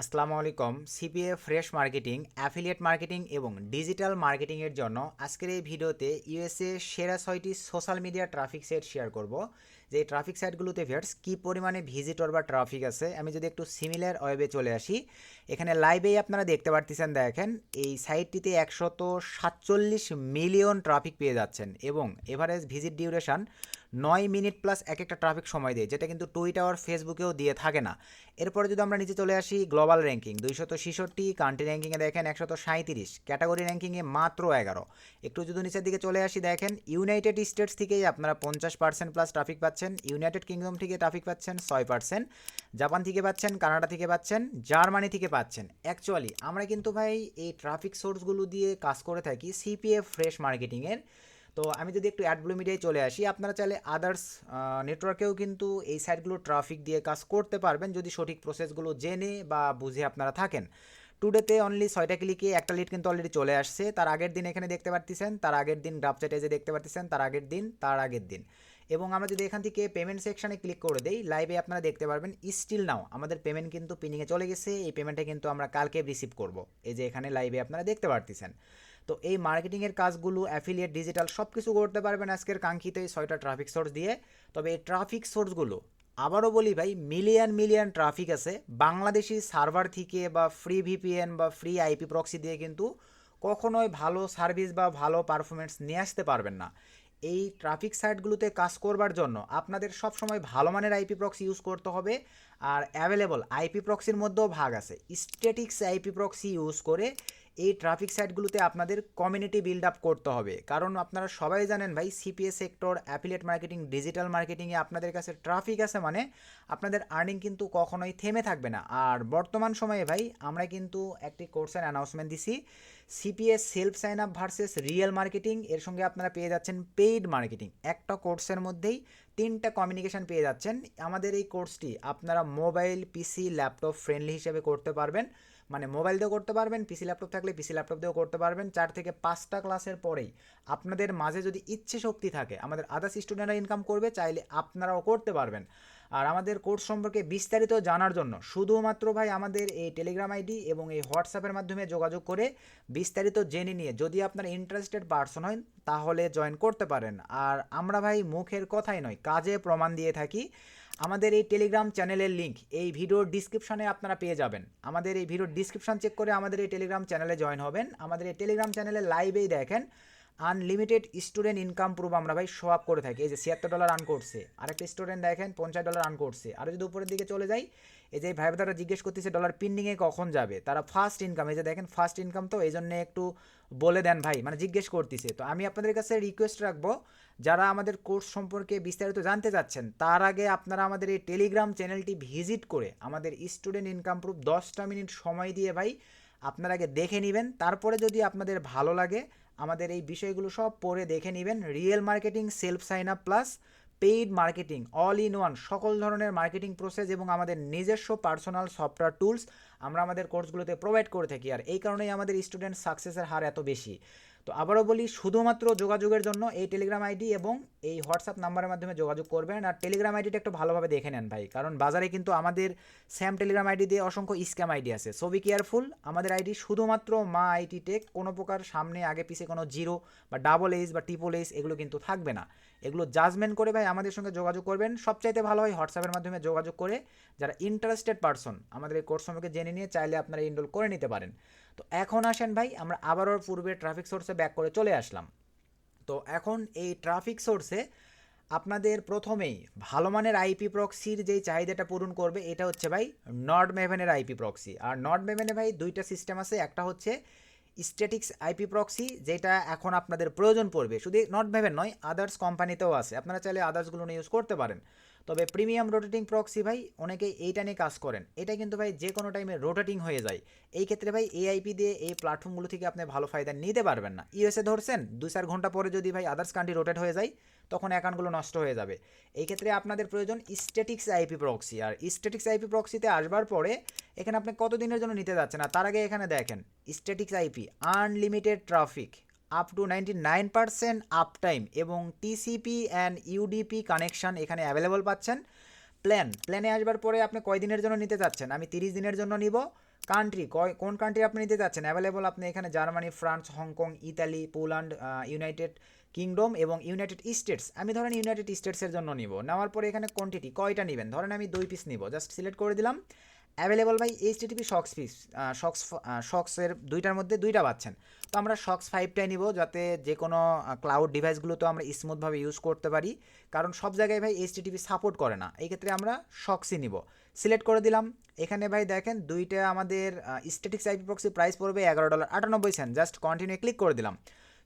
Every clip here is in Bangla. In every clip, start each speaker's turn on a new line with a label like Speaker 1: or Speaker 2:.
Speaker 1: আসসালামু আলাইকুম। CPA fresh marketing, affiliate marketing এবং ডিজিটাল মার্কেটিংয়ের জন্য আজকের এই ভিডিওতে ইউএসএ সেরা 6টি social media traffic site share করব। যে ট্রাফিক সাইটগুলোতে ভিউয়ার্স কী পরিমাণে ভিজিটর বা ট্রাফিক আছে। আমি যদি একটু সিমিলার ওয়েবে চলে আসি, এখানে লাইভেই আপনারা দেখতে পারতেছেন। দেখেন এই সাইটটিতে 147 মিলিয়ন ট্রাফিক পেয়ে যাচ্ছেন এবং average visit duration 9 minute plus এক একটা ট্রাফিক সময় দেয়, যেটা কিন্তু টুইটার ফেসবুকেও দিয়ে থাকে না। এরপরে যদি আমরা নিচে চলে আসি, গ্লোবাল র্যাঙ্কিং 266, কান্ট্রি র্যাঙ্কিংয়ে দেখেন 137, ক্যাটাগরি র্যাঙ্কিংয়ে মাত্র 11। একটু যদি নিচের দিকে চলে আসি, দেখেন ইউনাইটেড স্টেটস থেকেই আপনারা 50% প্লাস ট্রাফিক পাচ্ছেন, ইউনাইটেড কিংডম থেকে ট্রাফিক পাচ্ছেন 6%, জাপান থেকে পাচ্ছেন, কানাডা থেকে পাচ্ছেন, জার্মানি থেকে পাচ্ছেন। অ্যাকচুয়ালি আমরা কিন্তু ভাই এই ট্রাফিক সোর্সগুলো দিয়ে কাজ করে থাকি সিপিএফ ফ্রেশ মার্কেটিংয়ের। তো আমি যদি একটু অ্যাডব্লু মিডিয়ায় চলে আসি, আপনারা চাইলে আদার্স নেটওয়ার্কেও কিন্তু এই সাইটগুলো ট্রাফিক দিয়ে কাজ করতে পারবেন যদি সঠিক প্রসেসগুলো জেনে বা বুঝে আপনারা থাকেন। টুডেতে অনলি 6টা ক্লিকে একটা লিড কিন্তু অলরেডি চলে আসছে। তার আগের দিন এখানে দেখতে পারতেছেন, তার আগের দিন গ্রাফচ্যাটে যে দেখতে পারতেছেন, তার আগের দিন, তার আগের দিন। এবং আমরা যদি এখান থেকে পেমেন্ট সেকশানে ক্লিক করে দেই, লাইভে আপনারা দেখতে পারবেন স্টিল নাও আমাদের পেমেন্ট কিন্তু পিনিংয়ে চলে গেছে। এই পেমেন্টটা কিন্তু আমরা কালকে রিসিভ করব, এই যে এখানে লাইভে আপনারা দেখতে পারতেছেন। তো এই মার্কেটিংয়ের কাজগুলো অ্যাফিলিয়েট ডিজিটাল সব কিছু করতে পারবেন আজকের কাঙ্ক্ষিত এই 6টা ট্রাফিক সোর্স দিয়ে। তবে এই ট্রাফিক সোর্সগুলো আবারও বলি ভাই, মিলিয়ন মিলিয়ন ট্রাফিক আছে। বাংলাদেশি সার্ভার থেকে বা ফ্রি ভিপিএন বা ফ্রি আইপি প্রক্সি দিয়ে কিন্তু কখনোই ভালো সার্ভিস বা ভালো পারফরমেন্স নিয়ে আসতে পারবেন না। এই ট্রাফিক সাইটগুলোতে কাজ করবার জন্য আপনাদের সবসময় ভালো মানের আইপি প্রক্সি ইউজ করতে হবে। আর অ্যাভেলেবল আইপি প্রক্সির মধ্যেও ভাগ আছে। স্ট্যাটিক্স আইপি প্রক্সি ইউজ করে এই ট্রাফিক সাইটগুলোতে আপনাদের কমিউনিটি বিল্ড আপ করতে হবে। কারণ আপনারা সবাই জানেন ভাই, CPS sector, affiliate marketing, digital মার্কেটিংয়ে আপনাদের কাছে ট্রাফিক আছে মানে আপনাদের আর্নিং কিন্তু কখনোই থেমে থাকবে না। আর বর্তমান সময়ে ভাই আমরা কিন্তু একটি কোর্সের অ্যানাউন্সমেন্ট দিছি, CPS self sign up versus real marketing. এর সঙ্গে আপনারা পেয়ে যাচ্ছেন পেইড মার্কেটিং। একটা কোর্সের মধ্যেই 3টা কমিউনিকেশন পেয়ে যাচ্ছেন। আমাদের এই কোর্সটি আপনারা মোবাইল, পিসি, ল্যাপটপ ফ্রেন্ডলি হিসেবে করতে পারবেন। মানে মোবাইল দিয়েও করতে পারবেন, পিসি ল্যাপটপ থাকলে পিসি ল্যাপটপ দিয়েও করতে পারবেন। 4 থেকে 5টা ক্লাসের পরেই আপনাদের মাঝে যদি ইচ্ছে শক্তি থাকে, আমাদের আদার্স স্টুডেন্টরা ইনকাম করবে, চাইলে আপনারাও করতে পারবেন। আর আমাদের কোর্স সম্পর্কে বিস্তারিত জানার জন্য শুধুমাত্র ভাই আমাদের এই টেলিগ্রাম আইডি এবং এই হোয়াটসঅ্যাপের মাধ্যমে যোগাযোগ করে বিস্তারিত জেনে নিয়ে যদি আপনারা ইন্টারেস্টেড পারসন হন তাহলে জয়েন করতে পারেন। আর আমরা ভাই মুখের কথাই নয়, কাজে প্রমাণ দিয়ে থাকি। আমাদের এই টেলিগ্রাম চ্যানেলের লিঙ্ক এই ভিডিওর ডিসক্রিপশনে আপনারা পেয়ে যাবেন। আমাদের এই ভিডিওর ডিসক্রিপশন চেক করে আমাদের এই টেলিগ্রাম চ্যানেলে জয়েন হবেন। আমাদের এই টেলিগ্রাম চ্যানেলে লাইভেই দেখেন আনলিমিটেড স্টুডেন্ট ইনকাম প্রুফ আমরা ভাই শো আপ করে থাকি। এই যে $76 আর্ন করছে, আরেকটা স্টুডেন্ট দেখেন $50 আর্ন করছে। আর যদি উপরের দিকে চলে যাই, এই যে ভাই তারা জিজ্ঞেস করতেছে ডলার পিন্ডিংয়ে কখন যাবে, তারা ফার্স্ট ইনকাম, এই যে দেখেন ফার্স্ট ইনকাম, তো এই জন্য একটু বলে দেন ভাই, মানে জিজ্ঞেস করতেছে। তো আমি আপনাদের কাছে রিকোয়েস্ট রাখবো, যারা আমাদের কোর্স সম্পর্কে বিস্তারিত জানতে চাচ্ছেন তার আগে আপনারা আমাদের এই টেলিগ্রাম চ্যানেলটি ভিজিট করে আমাদের স্টুডেন্ট ইনকাম প্রুফ 10টা মিনিট সময় দিয়ে ভাই আপনারা আগে দেখে নেবেন। তারপরে যদি আপনাদের ভালো লাগে আমাদের এই বিষয়গুলো সব পড়ে দেখে নেবেন। Real marketing, self sign up plus paid marketing, all in one, সকল ধরনের মার্কেটিং প্রসেস এবং আমাদের নিজস্ব পার্সোনাল সফটওয়্যার টুলস আমরা আমাদের কোর্সগুলোতে প্রোভাইড করে থাকি। আর এই কারণেই আমাদের স্টুডেন্ট সাকসেসের হার এত বেশি। তো আবারও বলি, শুধুমাত্র যোগাযোগের জন্য এই টেলিগ্রাম আইডি এবং এই হোয়াটসঅ্যাপ নাম্বারের মাধ্যমে যোগাযোগ করবেন। আর টেলিগ্রাম আইডিটা একটু ভালোভাবে দেখে নেন ভাই, কারণ বাজারে কিন্তু আমাদের স্যাম টেলিগ্রাম আইডি দিয়ে অসংখ্য স্ক্যাম আইডি আছে। So be careful. আমাদের আইডি শুধুমাত্র মা আইটি টেক, কোনো প্রকার সামনে আগে পিছে কোনো জিরো বা ডাবল এইচ বা ট্রিপল এইচ এগুলো কিন্তু থাকবে না। এগুলো জাজমেন্ট করে ভাই আমাদের সঙ্গে যোগাযোগ করবেন। সবচাইতে ভালো হয় হোয়াটসঅ্যাপের মাধ্যমে যোগাযোগ করে যারা ইন্টারেস্টেড পারসন আমাদের এই কোর্স সম্পর্কে জেনে নিয়ে চাইলে আপনারা এনরোল করে নিতে পারেন। তো এখন আসেন ভাই, আমরা আবারও পূর্বে ট্রাফিক সোর্সে ব্যাক করে চলে আসলাম। তো এখন এই ট্রাফিক সোর্সে আপনাদের প্রথমেই ভালো মানের আইপি প্রক্সির যেই চাহিদাটা পূরণ করবে এটা হচ্ছে ভাই নর্ড মেভেনের আইপি প্রক্সি। আর নর্ড মেভেনে ভাই দুইটা সিস্টেম আছে, একটা হচ্ছে স্ট্যাটিক্স আইপি প্রক্সি, যেটা এখন আপনাদের প্রয়োজন পড়বে। শুধু নট মেভেন নয়, আদার্স কোম্পানিতেও আছে, আপনারা চাইলে আদার্সগুলো নিয়ে ইউজ করতে পারেন। তবে প্রিমিয়াম রোটেটিং প্রক্সি ভাই অনেকেই এইটা নিয়ে কাজ করেন, এটা কিন্তু ভাই যে কোনো টাইমে রোটেটিং হয়ে যায়। এই ক্ষেত্রে ভাই এআইপি দিয়ে এই প্ল্যাটফর্মগুলো থেকে আপনি ভালো ফায়দা নিতে পারবেন না। ইউএসএ ধরছেন 2-4 ঘন্টা পরে যদি ভাই আদার্স কান্ট্রি রোটেট হয়ে যায় তখন অ্যাকাউন্টগুলো নষ্ট হয়ে যাবে। এই ক্ষেত্রে আপনাদের প্রয়োজন স্ট্যাটিক্স আইপি প্রক্সি। আর স্ট্যাটিক্স আইপি প্রক্সিতে আসবার পরে এখানে আপনি কতদিনের জন্য নিতে যাচ্ছেন, আর তার আগে এখানে দেখেন statics IP unlimited traffic, up to 99% up time এবং টিসিপি অ্যান্ড ইউডিপি কানেকশান এখানে অ্যাভেলেবল পাচ্ছেন। প্ল্যানে আসবার পরে আপনি কয় দিনের জন্য নিতে চাচ্ছেন, আমি 30 দিনের জন্য নিব। কান্ট্রি কোন কান্ট্রি আপনি নিতে যাচ্ছেন অ্যাভেলেবল আপনি এখানে Germany, France, Hong Kong, Italy, Poland, United kingdom এবং ইউনাইটেড স্টেটস। আমি ধরেন ইউনাইটেড স্টেটসের জন্য নিব, নেওয়ার পরে এখানে কোয়ান্টিটি কয়টা নেবেন, ধরেন আমি 2 পিস নিব, জাস্ট সিলেক্ট করে দিলাম। অ্যাভেলেবল ভাই এইচটিটিপি শক্স পিস, শক্সের দুইটার মধ্যে দুইটা পাচ্ছেন। তো আমরা শক্স 5টাই নিব, যাতে যে কোনো ক্লাউড ডিভাইসগুলোতে আমরা স্মুথভাবে ইউজ করতে পারি, কারণ সব জায়গায় ভাই এইচটিটিপি সাপোর্ট করে না, এই ক্ষেত্রে আমরা শক্সই নিব। সিলেক্ট করে দিলাম। এখানে ভাই দেখেন দুইটা আমাদের স্ট্যাটিক্স আইপি প্রক্সি প্রাইস পড়বে $11.98। জাস্ট কন্টিনিউ ক্লিক করে দিলাম।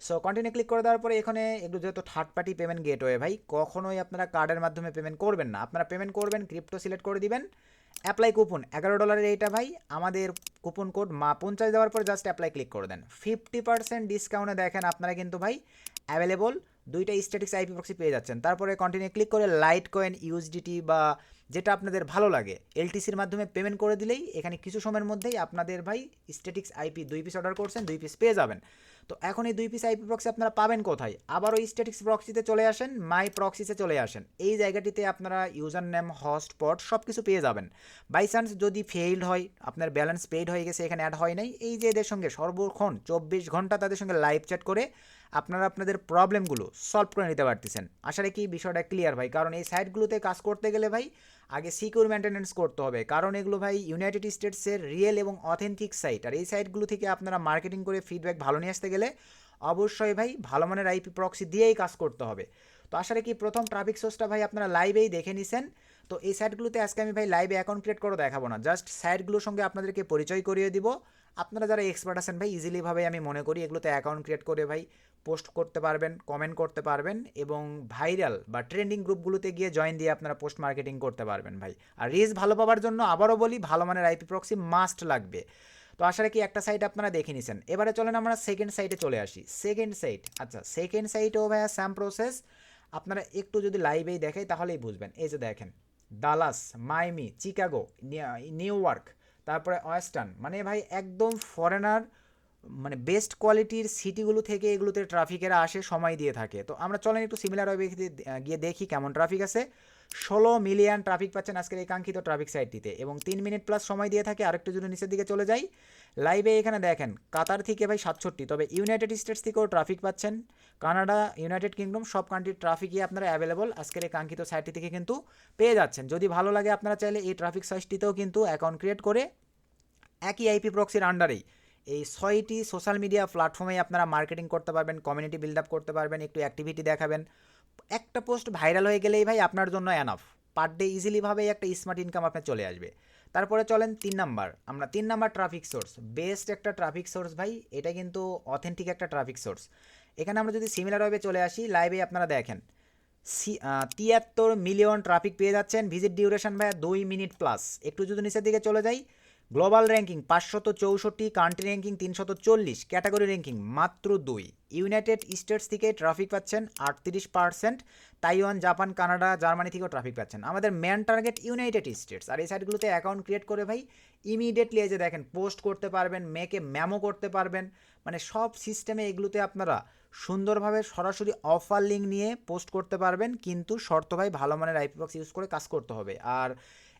Speaker 1: সো কন্টিনিউ ক্লিক করে দেওয়ার পরে এখানে একটু যেহেতু থার্ড পার্টি পেমেন্ট গেটওয়ে ভাই, কখনোই আপনারা কার্ডের মাধ্যমে পেমেন্ট করবেন না, আপনারা পেমেন্ট করবেন ক্রিপ্টো সিলেক্ট করে দিবেন। অ্যাপ্লাই কুপন $11 এইটা ভাই আমাদের কুপন কোড 50 দেওয়ার পর জাস্ট অ্যাপ্লাই ক্লিক করে দেন। 50% ডিসকাউন্টে দেখেন আপনারা কিন্তু ভাই অ্যাভেলেবল দুইটা স্ট্যাটিক্স আইপি প্রক্সি পেয়ে যাচ্ছেন। তারপরে কন্টিনিউ ক্লিক করে লাইট কয়েন, ইউএসডিটি বা যেটা আপনাদের ভালো লাগে এলটিসির মাধ্যমে পেমেন্ট করে দিলেই এখানে কিছু সময়ের মধ্যেই আপনাদের ভাই স্ট্যাটিক্স আইপি 2 পিস অর্ডার করছেন 2 পিস পেয়ে যাবেন। তো এখন এই 2 পিস আইপি প্রক্সি আপনারা পাবেন কোথায়, আবারও স্ট্যাটিক্স প্রক্সিতে চলে আসেন, মাই প্রক্সিসে চলে আসেন। এই জায়গাটিতে আপনারা ইউজার নেম, হোস্ট, পড সব কিছু পেয়ে যাবেন। বাই চান্স যদি ফেইল্ড হয়, আপনার ব্যালেন্স পেইড হয়ে গেছে, এখানে অ্যাড হয় নাই, এই যে এদের সঙ্গে সর্বক্ষণ 24 ঘন্টা তাদের সঙ্গে লাইভ চ্যাট করে আপনারা আপনাদের প্রবলেমগুলো সলভ করে নিতে পারতেছেন। আশা রাখি বিষয়টা ক্লিয়ার ভাই, কারণ এই সাইটগুলোতে কাজ করতে গেলে ভাই আগে সিকিউর মেনটেন্যান্স করতে হবে, কারণ এগুলো ভাই ইউনাইটেড স্টেটসের রিয়েল এবং অথেন্টিক সাইট। আর এই সাইটগুলো থেকে আপনারা মার্কেটিং করে ফিডব্যাক ভালো নিয়ে আসতে গেলে অবশ্যই ভাই ভালো মানের আইপি প্রক্সি দিয়েই কাজ করতে হবে। তো আশা রাখি প্রথম ট্রাফিক সোর্সটা ভাই আপনারা লাইভেই দেখে নিছেন। তো এই সাইটগুলোতে আজকে আমি ভাই লাইভে অ্যাকাউন্ট ক্রিয়েট করে দেখাবো না, জাস্ট সাইটগুলোর সঙ্গে আপনাদেরকে পরিচয় করিয়ে দিব। আপনারা যারা এক্সপার্ট আছেন ভাই ইজিলিভাবে আমি মনে করি এগুলোতে অ্যাকাউন্ট ক্রিয়েট করে ভাই পোস্ট করতে পারবেন, কমেন্ট করতে পারবেন এবং ভাইরাল বা ট্রেন্ডিং গ্রুপগুলোতে গিয়ে জয়েন দিয়ে আপনারা পোস্ট মার্কেটিং করতে পারবেন ভাই। আর রিচ ভালো পাওয়ার জন্য আবারও বলি ভালো মানের আইপি প্রক্সি মাস্ট লাগবে। তো আশা রাখি একটা সাইট আপনারা দেখে নিছেন। এবারে চলেন আমরা সেকেন্ড সাইটে চলে আসি। সেকেন্ড সাইট, আচ্ছা সেকেন্ড সাইটেও ভাইয়া সেম প্রসেস, আপনারা একটু যদি লাইভেই দেখাই তাহলেই বুঝবেন। এই যে দেখেন ডালাস, মাইমি, চিকাগো, নিউ ইয়র্ক, তারপরে ওয়েস্টার্ন, মানে ভাই একদম ফরেনার মানে বেস্ট কোয়ালিটির সিটিগুলো থেকে এগুলোতে ট্রাফিকেরা আসে, সময় দিয়ে থাকে। তো আমরা চলেন একটু সিমিলার ওয়েবে গিয়ে দেখি কেমন ট্রাফিক আছে। 16 মিলিয়ন ট্রাফিক পাচ্ছেন আজকের এই কাঙ্ক্ষিত ট্রাফিক সাইটটিতে এবং 3 মিনিট প্লাস সময় দিয়ে থাকে। আরেকটু যদি নিচের দিকে চলে যাই লাইভে এখানে দেখেন কাতার থেকে ভাই 67, তবে ইউনাইটেড স্টেটস থেকেও ট্রাফিক পাচ্ছেন, কানাডা, ইউনাইটেড কিংডম সব কান্ট্রির ট্রাফিকই আপনারা অ্যাভেলেবল আজকের এই কাঙ্ক্ষিত সাইটটি থেকে কিন্তু পেয়ে যাচ্ছেন। যদি ভালো লাগে আপনারা চাইলে এই ট্রাফিক সাইটটিতেও কিন্তু অ্যাকাউন্ট ক্রিয়েট করে একই আইপি প্রক্সির আন্ডারেই এই 6টি সোশ্যাল মিডিয়া প্ল্যাটফর্মে আপনারা মার্কেটিং করতে পারবেন, কমিউনিটি বিল্ড আপ করতে পারবেন, একটু অ্যাক্টিভিটি দেখাবেন। একটা পোস্ট ভাইরাল হয়ে গেলেই ভাই আপনার জন্য এনাফ, পার ডে ইজিলিভাবেই একটা স্মার্ট ইনকাম আপনার চলে আসবে। তারপরে চলেন 3 নাম্বার, আমরা 3 নাম্বার ট্রাফিক সোর্স, বেস্ট একটা ট্রাফিক সোর্স ভাই, এটা কিন্তু অথেন্টিক একটা ট্রাফিক সোর্স। এখানে আমরা যদি সিমিলার ওয়েবে চলে আসি লাইভে আপনারা দেখেন 73 মিলিয়ন ট্রাফিক পেয়ে যাচ্ছেন, ভিজিট ডিউরেশন ভাই 2 মিনিট প্লাস। একটু যদি নিচের দিকে চলে যাই global ranking 564, country ranking 340, category ranking মাত্র 2। ইউনাইটেড স্টেটস থেকে ট্রাফিক পাচ্ছেন 38%, তাইওয়ান, জাপান, কানাডা, জার্মানি থেকেও ট্রাফিক পাচ্ছেন। আমাদের মেন টার্গেট ইউনাইটেড স্টেটস। আর এই সাইটগুলোতে অ্যাকাউন্ট ক্রিয়েট করে ভাই ইমিডিয়েটলি এই যে দেখেন পোস্ট করতে পারবেন, মেকে ম্যামো করতে পারবেন, মানে সব সিস্টেমে এগুলোতে আপনারা সুন্দরভাবে সরাসরি অফার লিঙ্ক নিয়ে পোস্ট করতে পারবেন, কিন্তু শর্ত ভাই ভালো মানের আইপি বক্স ইউজ করে কাজ করতে হবে। আর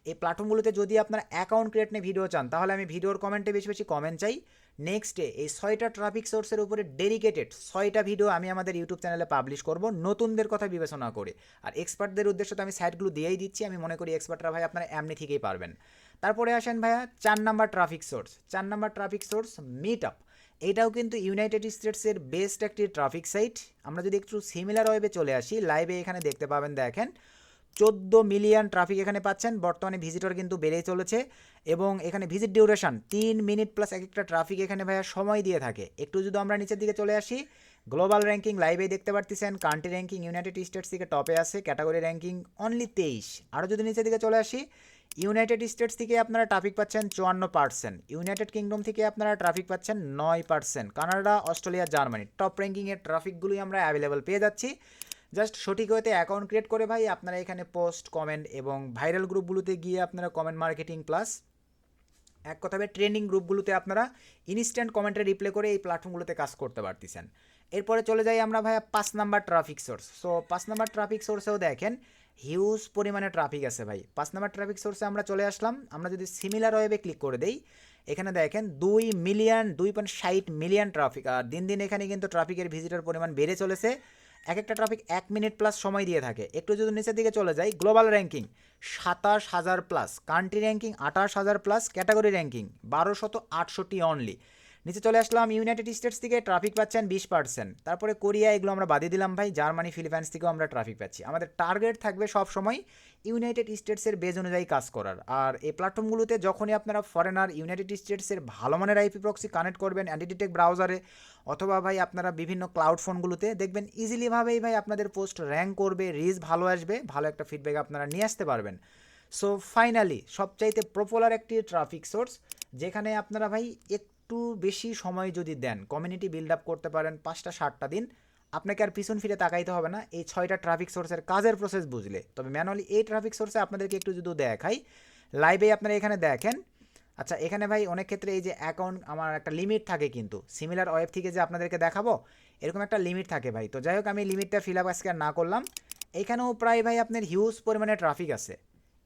Speaker 1: এই প্ল্যাটফর্মগুলোতে যদি আপনারা অ্যাকাউন্ট ক্রিয়েট নিয়ে ভিডিও চান তাহলে আমি ভিডিওর কমেন্টে বেশি বেশি কমেন্ট চাই। নেক্সটে এই 6টা ট্রাফিক সোর্সের উপরে ডেডিকেটেড 6টা ভিডিও আমি আমাদের ইউটিউব চ্যানেলে পাবলিশ করব নতুনদের কথা বিবেচনা করে। আর এক্সপার্টদের উদ্দেশ্যে তো আমি সাইটগুলো দিয়েই দিচ্ছি, আমি মনে করি এক্সপার্টরা ভাই আপনারা এমনি থেকেই পারবেন। তারপরে আসেন ভাইয়া 4 number traffic source. 4 number traffic source meet up, এটাও কিন্তু ইউনাইটেড স্টেটসের বেস্ট একটি ট্রাফিক সাইট। আমরা যদি একটু সিমিলার ওয়েবে চলে আসি লাইভে এখানে দেখতে পাবেন দেখেন 14 মিলিয়ন ট্রাফিক এখানে পাচ্ছেন, বর্তমানে ভিজিটর কিন্তু বেড়েই চলেছে এবং এখানে ভিজিট ডিউরেশন 3 মিনিট প্লাস এক একটা ট্রাফিক এখানে ভাইয়া সময় দিয়ে থাকে। একটু যদি আমরা নিচের দিকে চলে আসি গ্লোবাল র্যাঙ্কিং লাইভে দেখতে পারতেছেন, কান্ট্রি র্যাঙ্কিং ইউনাইটেড স্টেটস থেকে টপে আছে, ক্যাটাগরি র্যাঙ্কিং অনলি 23। আরও যদি নিচের দিকে চলে আসি ইউনাইটেড স্টেটস থেকে আপনারা ট্রাফিক পাচ্ছেন 54%, ইউনাইটেড কিংডম থেকে আপনারা ট্রাফিক পাচ্ছেন 9%, কানাডা, অস্ট্রেলিয়া, জার্মানি টপ র্যাঙ্কিংয়ের ট্রাফিকগুলোই আমরা অ্যাভেলেবল পেয়ে যাচ্ছি। জাস্ট সঠিক হতে অ্যাকাউন্ট ক্রিয়েট করে ভাই আপনারা এখানে পোস্ট, কমেন্ট এবং ভাইরাল গ্রুপগুলোতে গিয়ে আপনারা কমেন্ট মার্কেটিং প্লাস এক কথাবে ট্রেন্ডিং গ্রুপগুলোতে আপনারা ইনস্ট্যান্ট কমেন্টে রিপ্লাই করে এই প্ল্যাটফর্মগুলোতে কাজ করতে পারতেছেন। এরপরে চলে যাই আমরা ভাইয়া 5 number traffic source. So 5 number traffic সোর্সেও দেখেন হিউজ পরিমাণে ট্রাফিক আছে ভাই। 5 নাম্বার ট্রাফিক সোর্সে আমরা চলে আসলাম। আমরা যদি সিমিলার ওয়েবে ক্লিক করে দেই এখানে দেখেন 2.60 মিলিয়ন ট্রাফিক, আর দিন দিন এখানে কিন্তু ট্রাফিকের ভিজিটার পরিমাণ বেড়ে চলেছে। এক একটা ট্রাফিক 1 মিনিট প্লাস সময় দিয়ে থাকে। একটু যদি নিচের দিকে চলে যাই, global ranking 27,000 plus, country ranking 28,000 plus, category ranking 1268 only. নিচে চলে আসলাম, ইউনাইটেড স্টেটস থেকে ট্রাফিক পাচ্ছেন 20%, তারপরে কোরিয়া, এগুলো আমরা বাদে দিলাম ভাই। জার্মানি, ফিলিপাইন্স থেকেও আমরা ট্রাফিক পাচ্ছি। আমাদের টার্গেট থাকবে সব সময় ইউনাইটেড স্টেটসের বেজ অনুযায়ী কাজ করার। আর এই প্ল্যাটফর্মগুলোতে যখনই আপনারা ফরেনার ইউনাইটেড স্টেটসের ভালো মানের আইপি প্রক্সি কানেক্ট করবেন অ্যান্টিডিটেক ব্রাউজারে, অথবা ভাই আপনারা বিভিন্ন ক্লাউড ফোনগুলোতে দেখবেন ইজিলিভাবেই ভাই আপনাদের পোস্ট র্যাঙ্ক করবে, রিচ ভালো আসবে, ভালো একটা ফিডব্যাক আপনারা নিয়ে আসতে পারবেন। সো ফাইনালি সবচাইতে পপুলার একটি ট্রাফিক সোর্স, যেখানে আপনারা ভাই একটু বেশি সময় যদি দেন, কমিউনিটি বিল্ড আপ করতে পারেন 5টা 7টা দিন, আপনাকে আর পিছন ফিরে তাকাইতে হবে না এই 6টা ট্রাফিক সোর্সের কাজের প্রসেস বুঝলে। তবে ম্যানুয়ালি এই ট্রাফিক সোর্সে আপনাদেরকে একটু যদি দেখাই, লাইভে আপনারা এখানে দেখেন। আচ্ছা, এখানে ভাই অনেক ক্ষেত্রে এই যে অ্যাকাউন্ট, আমার একটা লিমিট থাকে, কিন্তু সিমিলার ওয়েব থেকে যে আপনাদেরকে দেখাবো এরকম একটা লিমিট থাকে ভাই। তো যাই হোক, আমি লিমিটটা ফিল আপ আজকে আর না করলাম। এইখানেও প্রায় ভাই আপনার হিউজ পরিমাণে ট্রাফিক আছে।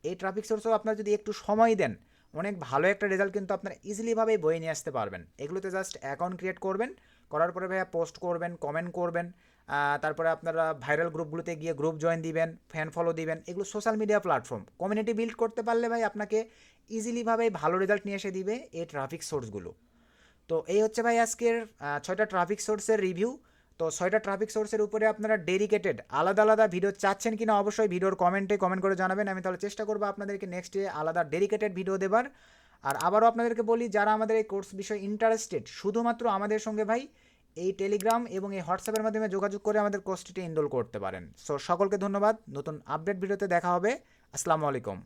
Speaker 1: এই ট্রাফিক সোর্সও আপনারা যদি একটু সময় দেন, অনেক ভালো একটা রেজাল্ট কিন্তু আপনারা ইজিলিভাবেই বয়ে নিয়ে আসতে পারবেন। এগুলোতে জাস্ট অ্যাকাউন্ট ক্রিয়েট করবেন, করার পরে ভাইয়া পোস্ট করবেন, কমেন্ট করবেন, তারপরে আপনারা ভাইরাল গ্রুপগুলোতে গিয়ে গ্রুপ জয়েন দিবেন, ফ্যান ফলো দিবেন। এগুলো social media platform, community build করতে পারলে ভাই আপনাকে ইজিলিভাবেই ভালো রেজাল্ট নিয়ে এসে দিবে এই ট্রাফিক সোর্সগুলো। তো এই হচ্ছে ভাই আজকের 6টা ট্রাফিক সোর্সের রিভিউ। তো 6টা ট্রাফিক সোর্সের উপরে আপনারা ডেডিকেটেড আলাদা আলাদা ভিডিও চাচ্ছেন কিনা অবশ্যই ভিডিওর কমেন্টে কমেন্ট করে জানাবেন। আমি তাহলে চেষ্টা করবো আপনাদেরকে নেক্সট ডে আলাদা ডেডিকেটেড ভিডিও দেবার। আর আবারও আপনাদেরকে বলি, যারা আমাদের এই কোর্স বিষয়ে ইন্টারেস্টেড, শুধুমাত্র আমাদের সঙ্গে ভাই এই টেলিগ্রাম এবং এই হোয়াটসঅ্যাপের মাধ্যমে যোগাযোগ করে আমাদের কোর্সটিতে এনরোল করতে পারেন। সো সকলকে ধন্যবাদ, নতুন আপডেট ভিডিওতে দেখা হবে। আসসালামু আলাইকুম।